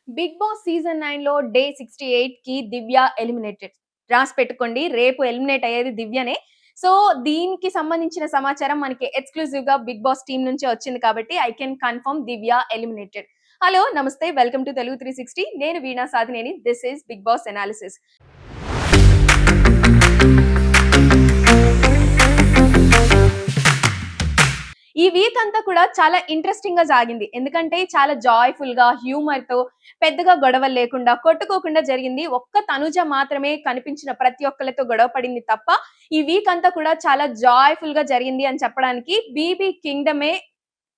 Big boss season 9 లో day 68కి దివ్య eliminated. రాసి పెట్టుకోండి. రేపు ఎలిమినేట్ అయ్యేది దివ్యనే. సో, దీనికి సంబంధించిన సమాచారం మనకి ఎక్స్‌క్లూజివ్‌గా బిగ్ బాస్ టీమ్ నుంచే వచ్చింది కాబట్టి I can confirm Divya eliminated. Hello! నమస్తే. Welcome to Telugu 360. నేను Veena Sadineni. This is big boss analysis. ఈ వీక్ అంతా కూడా చాలా ఇంట్రెస్టింగ్ గా సాగింది. ఎందుకంటే చాలా జాయ్‌ఫుల్ గా, హ్యూమర్ తో, పెద్దగా గొడవలు లేకుండా, కొట్టుకోకుండా జరిగింది. ఒక్క తనుజ మాత్రమే కనిపించిన ప్రతి ఒక్కళ్ళతో గొడవ పడింది తప్ప, ఈ వీక్ అంతా కూడా చాలా జాయ్‌ఫుల్ గా జరిగింది అని చెప్పడానికి బీబీ కింగ్డమే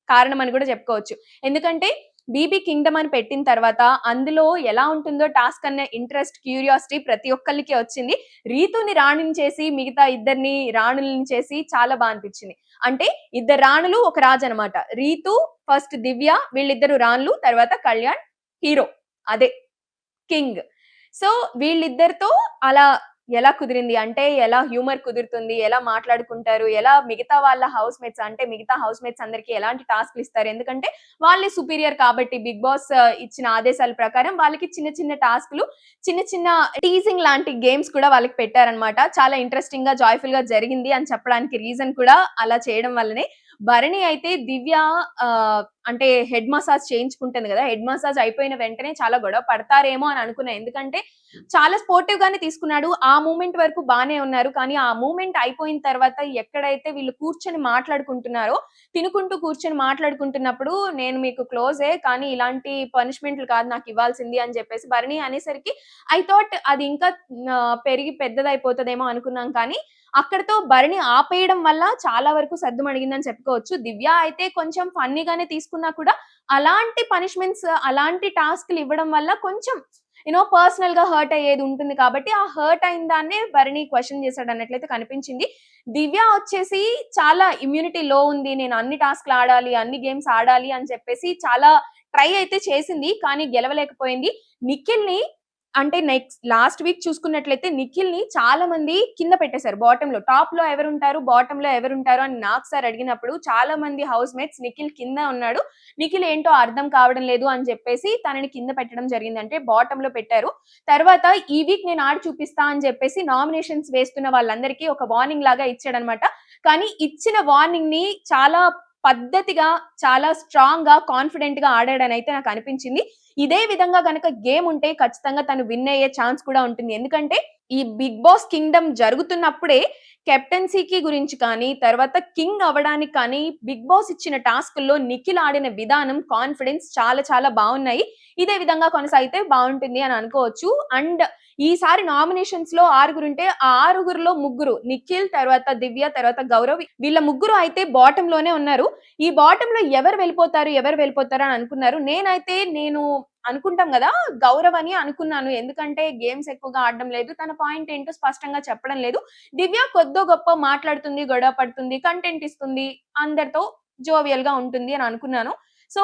కారణం అని కూడా చెప్పుకోవచ్చు. ఎందుకంటే బీబీ కింగ్డమ్ అని పెట్టిన తర్వాత అందులో ఎలా ఉంటుందో టాస్క్ అనే ఇంట్రెస్ట్, క్యూరియాసిటీ ప్రతి ఒక్కళ్ళకి వచ్చింది. రీతుని రాణిని చేసి మిగతా ఇద్దరిని రాణులని చేసి చాలా అనిపించింది. అంటే ఇద్దరు రాణులు, ఒక రాజు అన్నమాట. రీతు, ఫస్ట్ దివ్య వీళ్ళిద్దరు రాణులు, తర్వాత కళ్యాణ్ హీరో. అదే కింగ్. సో, వీళ్ళిద్దరితో అలా ఎలా కుదిరింది అంటే, ఎలా హ్యూమర్ కుదురుతుంది, ఎలా మాట్లాడుకుంటారు, ఎలా మిగతా వాళ్ళ హౌస్ మేట్స్ అంటే, మిగతా హౌస్ మేట్స్ అందరికి ఎలాంటి టాస్క్‌లు ఇస్తారు. ఎందుకంటే, వాళ్ళే సుపీరియర్ కాబట్టి బిగ్ బాస్ ఇచ్చిన ఆదేశాల ప్రకారం వాళ్ళకి చిన్న చిన్న టాస్క్‌లు, చిన్న చిన్న టీజింగ్ లాంటి గేమ్స్ కూడా వాళ్ళకి పెట్టారనమాట. చాలా ఇంట్రెస్టింగ్‌గా, జాయ్‌ఫుల్‌గా జరిగింది అని చెప్పడానికి రీజన్ కూడా అలా చేయడం వల్లనే. భరణి అయితే దివ్య అంటే హెడ్ మసాజ్ చేయించుకుంటుంది గదా! హెడ్ మసాజ్ అయిపోయిన వెంటనే చాలా గొడవ పడతారేమో అని అనుకున్నా. ఎందుకంటే చాలా స్పోర్టివ్ గానే తీసుకున్నాడు. ఆ మూమెంట్ వరకు బానే ఉన్నారు. కానీ ఆ మూమెంట్ అయిపోయిన తర్వాత ఎక్కడైతే వీళ్ళు కూర్చొని మాట్లాడుకుంటున్నారో, తినుకుంటూ కూర్చొని మాట్లాడుకుంటున్నప్పుడు నేను మీకు క్లోజే కానీ ఇలాంటి పనిష్మెంట్‌లు కాదు నాకివ్వాల్సింది అని జెప్పేసి భరణి అనేసరికి ఐ థాట్ అది ఇంకా పెరిగి పెద్దదయిపోతదేమో అనుకున్నాం కానీ అక్కడితో భరణి ఆపేయడం వల్ల చాలా వరకు సద్దుమణిగిందని చెప్పుకోవచ్చు. దివ్య అయితే కొంచెం ఫన్నీగానే తీసుకున్నా కూడా అలాంటి పనిష్మెంట్స్, అలాంటి టాస్క్‌లు ఇవ్వడం వల్ల కొంచెం పర్సనల్‌గా హర్ట్ అయ్యేది ఉంటుంది కాబట్టి, ఆ హర్ట్ అయిన దాన్నే భరణి క్వెషన్ చేసాడన్నట్లయితే కనిపించింది. దివ్య వచ్చేసి చాలా ఇమ్యూనిటీ లో ఉంది. నేను అన్ని టాస్క్‌లు ఆడాలి, అన్ని గేమ్స్ ఆడాలి అని చెప్పేసి చాలా ట్రై అయితే చేసింది. కానీ గెలవలేకపోయింది. నిఖిల్‌ని అంటే లాస్ట్ వీక్ చూసుకున్నట్లయితే నిఖిల్‌ని చాలా మంది కింద పెట్టేశారు బాటమ్‌లో. టాప్‌లో ఎవరుంటారు? బాటమ్‌లో ఎవరుంటారు? అని నాకు సార్ అడిగినప్పుడు చాలా మంది హౌస్ మేట్స్ నిఖిల్ కింద ఉన్నాడు. నిఖిల్ ఏంటో అర్థం కావడం లేదు అని చెప్పేసి తనని కింద పెట్టడం జరిగింది. అంటే బాటమ్‌లో పెట్టారు. తర్వాత ఈ వీక్ నేను ఆడి చూపిస్తా అని చెప్పేసి నామినేషన్స్ వేస్తున్న వాళ్ళందరికీ ఒక వార్నింగ్ లాగా ఇచ్చాడన్నమాట. కానీ ఇచ్చిన వార్నింగ్‌ని చాలా పద్ధతిగా, చాలా స్ట్రాంగ్‌గా, కాన్ఫిడెంట్‌గా ఆడాడనైతే నాకు అనిపించింది. ఇదే విధంగా గనక గేమ్ ఉంటే ఖచ్చితంగా తను విన్ అయ్యే ఛాన్స్ కూడా ఉంటుంది. ఎందుకంటే ఈ బిగ్ బాస్ కింగ్డమ్ జరుగుతున్నప్పుడే కెప్టెన్సీకి గురించి కానీ, తర్వాత కింగ్ అవ్వడానికి కానీ, బిగ్ బాస్ ఇచ్చిన టాస్కుల్లో నిఖిల్ ఆడిన విధానం, కాన్ఫిడెన్స్ చాలా చాలా బావున్నాయి. ఇదే విధంగా కొనసాగితే బావుంటుంది అని అనుకోవచ్చు. అండ్ ఈసారి నామినేషన్స్‌లో ఆరుగురుంటే, ఆ ఆరుగురిలో ముగ్గురు నిఖిల్, తర్వాత దివ్య, తర్వాత గౌరవ్ వీళ్ళ ముగ్గురు అయితే బాటమ్‌లోనే ఉన్నారు. ఈ బాటమ్‌లో ఎవరు వెళ్ళిపోతారు, ఎవరు వెళ్ళిపోతారు అని అనుకున్నారు. నేను అనుకుంటాం గదా! గౌరవ్ అని అనుకున్నాను. ఎందుకంటే గేమ్స్ ఎక్కువగా ఆడడం లేదు. తన పాయింట్ ఏంటో స్పష్టంగా చెప్పడం లేదు. దివ్య కొద్దో గొప్పో మాట్లాడుతుంది, గొడవ పడుతుంది, కంటెంట్ ఇస్తుంది, అందరితో జోవియల్‌గా ఉంటుంది అని అనుకున్నాను. So,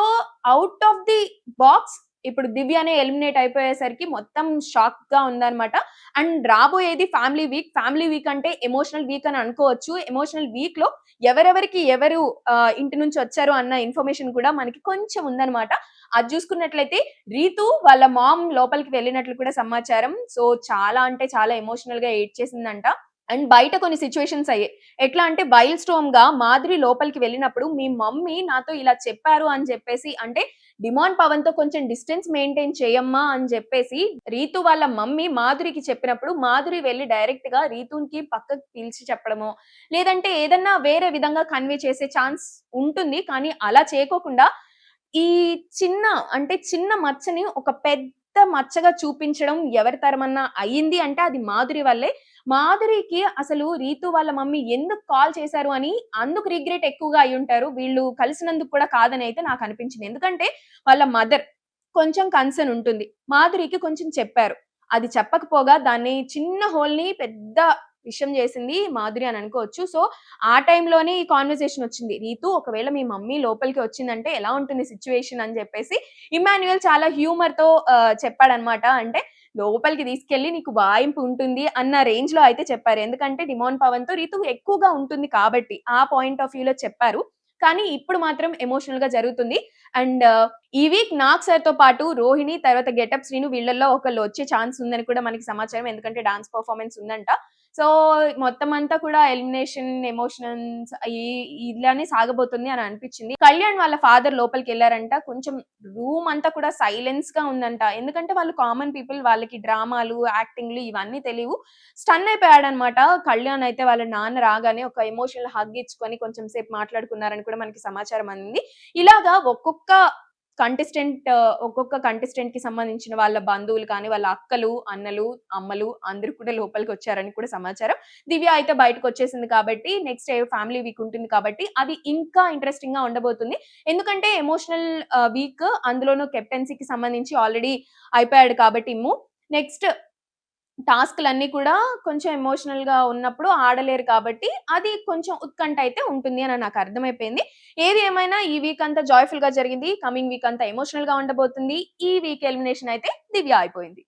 out of the box ఇప్పుడు దివ్యనే ఎలిమినేట్ అయిపోయేసరికి మొత్తం షాక్‌గా ఉందన్నమాట. అండ్ రాబోయేది ఫ్యామిలీ వీక్. ఫ్యామిలీ వీక్ అంటే ఎమోషనల్ వీక్ అని అనుకోవచ్చు. ఎమోషనల్ వీక్‌లో ఎవరెవరికి ఎవరు ఇంటి నుంచి వచ్చారు అన్న ఇన్ఫర్మేషన్ కూడా మనకి కొంచెం ఉందన్నమాట. అది చూసుకున్నట్లయితే రీతు వాళ్ళ మామ్ లోపలికి వెళ్ళినట్లు కూడా సమాచారం. సో, చాలా అంటే చాలా ఎమోషనల్‌గా ఏడ్చేసిందంట. అండ్ బయట కొన్ని సిట్యుయేషన్స్ అయ్యాయి. ఎట్లా అంటే వైల్డ్ స్టార్మ్‌గా మాధురి లోపలికి వెళ్ళినప్పుడు మీ మమ్మీ నాతో ఇలా చెప్పారు అని చెప్పేసి అంటే డిమాండ్ పవన్‌తో కొంచెం డిస్టెన్స్ మెయింటైన్ చేయమ్మా అని చెప్పేసి రీతు వాళ్ళ మమ్మీ మాధురికి చెప్పినప్పుడు మాధురి వెళ్లి డైరెక్ట్‌గా రీతుకి పక్కకి పిలిచి చెప్పడమో, లేదంటే ఏదన్నా వేరే విధంగా కన్వే చేసే ఛాన్స్ ఉంటుంది. కానీ అలా చేయకోకుండా ఈ చిన్న అంటే చిన్న మచ్చని ఒక పెద్ద మచ్చగా చూపించడం ఎవరి తరమన్నా అయింది అంటే అది మాధురి వల్లే. మాధురికి అసలు రీతు వాళ్ళ మమ్మీ ఎందుకు కాల్ చేశారు అని అందుకు రిగ్రెట్ ఎక్కువగా అయ్యుంటారు. వీళ్ళు కలిసినందుకు కూడా కాదని అయితే నాకనిపించింది. ఎందుకంటే వాళ్ళ మదర్ కొంచెం కన్సర్న్ ఉంటుంది. మాధురికి కొంచెం చెప్పారు. అది చెప్పకపోగా దాన్ని చిన్న హోల్‌ని పెద్ద విషయం చేసింది మాధురి అని అనుకోవచ్చు. సో, ఆ టైంలోనే ఈ కాన్వర్జేషన్ వచ్చింది. "రీతు ఒకవేళ మీ మమ్మీ లోపలికి వచ్చిందంటే ఎలా ఉంటుంది సిట్యుయేషన్" అని చెప్పేసి ఇమ్మాన్యుయల్ చాలా హ్యూమర్‌తో చెప్పాడన్నమాట. అంటే లోపలికి తీసుకెళ్ళి నీకు వాయింపు ఉంటుంది అన్న రేంజ్‌లో అయితే చెప్పారు. ఎందుకంటే డిమాండ్ పవన్‌తో రీతు ఎక్కువగా ఉంటుంది కాబట్టి ఆ పాయింట్ ఆఫ్ వ్యూలో చెప్పారు. కానీ ఇప్పుడు మాత్రం ఎమోషనల్‌గా జరుగుతుంది. అండ్ ఈ వీక్ 'నాగ్' సార్‌తో పాటు 'రోహిణి' తర్వాత 'గెటప్ శ్రీను' వీళ్ళల్లో ఒకళ్ళు వచ్చే ఛాన్స్ ఉందని కూడా మనకి సమాచారం. ఎందుకంటే డాన్స్ పెర్ఫార్మన్స్ ఉందంట. సో, మొత్తం అంతా కూడా ఎలిమినేషన్, ఎమోషన్స్ ఇలానే సాగబోతుంది అని అనిపించింది. కళ్యాణ్ వాళ్ళ ఫాదర్ లోపలికెళ్లారంట. కొంచెం రూమ్ అంతా కూడా సైలెన్స్‌గా ఉందంట. ఎందుకంటే వాళ్ళు కామన్ పీపుల్. వాళ్ళకి డ్రామాలు, యాక్టింగ్‌లు ఇవన్నీ తెలీవు. స్టన్ అయిపోయాడన్నమాట. కళ్యాణ్ అయితే వాళ్ళ నాన్న రాగానే ఒక ఎమోషనల్ హగ్ ఇచ్చుకొని కొంచెం సేపు మాట్లాడుకున్నారని కూడా మనకి సమాచారం అందింది. ఇలాగా ఒక్కొక్క కంటెస్టెంట్‌కి సంబంధించిన వాళ్ళ బంధువులు కానీ, వాళ్ళ అక్కలు, అన్నలు, అమ్మలు అందరూ కూడా లోపలికొచ్చారని కూడా సమాచారం. దివ్య అయితే బయటకొచ్చేసింది కాబట్టి నెక్స్ట్ ఫ్యామిలీ వీక్ ఉంటుంది కాబట్టి అది ఇంకా ఇంట్రెస్టింగ్‌గా ఉండబోతుంది. ఎందుకంటే ఎమోషనల్ వీక్ అందులోనూ కెప్టెన్సీకి సంబంధించి ఆల్రెడీ అయిపోయాడు కాబట్టి నెక్స్ట్ టాస్క్‌లన్నీ కూడా కొంచెం ఎమోషనల్‌గా ఉన్నప్పుడు ఆడలేరు కాబట్టి, అది కొంచెం ఉత్కంఠ అయితే ఉంటుంది అని నాకు అర్థమైపోయింది. ఏది ఏమైనా ఈ వీక్ అంతా జాయ్‌ఫుల్‌గా జరిగింది. కమింగ్ వీక్ అంతా ఎమోషనల్‌గా ఉండబోతుంది. ఈ వీక్ ఎలిమినేషన్ అయితే దివ్య అయిపోయింది.